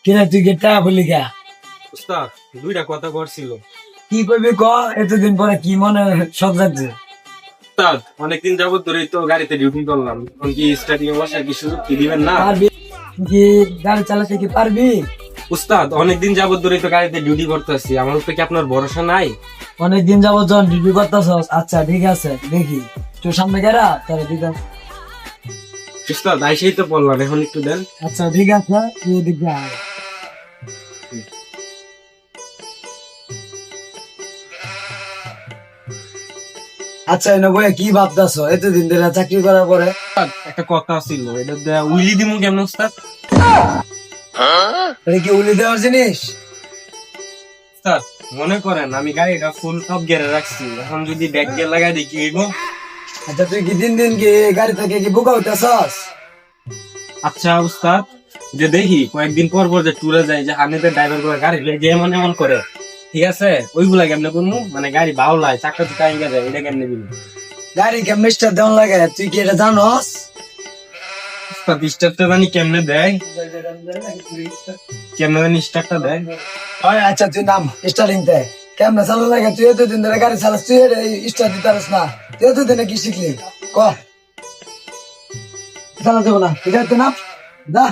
কিনা তুই কে টাকা বলি গা? উস্তাদ দুইটা কথা করছিল। কি করবি ক? এতদিন পরে কি মনে শখ যাচ্ছে? উস্তাদ অনেকদিন যাবত ধরেই তো গাড়িতে ডিউটি করলাম, এখন কি স্টার্টিং এ বসার কি সুযোগ কি দিবেন না? পারবি? কি গাড়ি চালাতে কি পারবি? উস্তাদ অনেকদিন যাবত ধরেই তো গাড়িতে ডিউটি করতেছি, আমার উপরে কি আপনার ভরসা নাই? অনেকদিন যাবত যখন ডিউটি করতেছস, আচ্ছা ঠিক আছে দেখি তোর সামনে গেরা তাহলে ঠিক আছে। উস্তাদ আইসেই তো বললাম, এখন একটু দেন। আচ্ছা ঠিক আছে তুই এদিকে আয়। আচ্ছা এনে বইয়া কি ভাবতেছ এতদিন ধরে চাকরি করার পরে? উস্তাদ, একটা কথা ছিল, এটা উইলি দিমু কেমন উস্তাদ? এটা কি উলি দেওয়ার জিনিস? উস্তাদ মনে করেন আমি গাড়িটা ফুল টপ গিয়ারে রাখছি, এখন যদি ব্যাক গিয়ার লাগাই দিই কি হইব? আচ্ছা তুই কি দিন দিন কি গাড়ি থেকে কি বোকা হইতেছস? আচ্ছা উস্তাদ, যে দেখি কয়েকদিন পর পর যে ট্যুরে যায়, যে হানিদের ড্রাইভার গুলো গাড়ি লেগে এমন এমন করে, ঠিক আছে ওইগুলা কেমনে করবো? মানে গাড়ি বাউলায় চাকা চুকা আইগা যায়, এটা কেমনে দিবি? গাড়ি কেমন স্টার্ট দেওয়ান লাগে তুই কি এটা জানস? উস্তাদ স্টার্টটা জানি কেমনে দেয়, কেমনে জানি স্টার্টটা দেয়। ওই আচ্ছা তুই নাম স্টার্টিং তে কেমন চালান লাগে? তুই এতদিন ধরে গাড়ি চালাস, তুই স্টার্ট দিতে পারিস না? তুই এতদিনে কি শিখলি ক? চালাতে বলা ঠিক আছে নাম দা।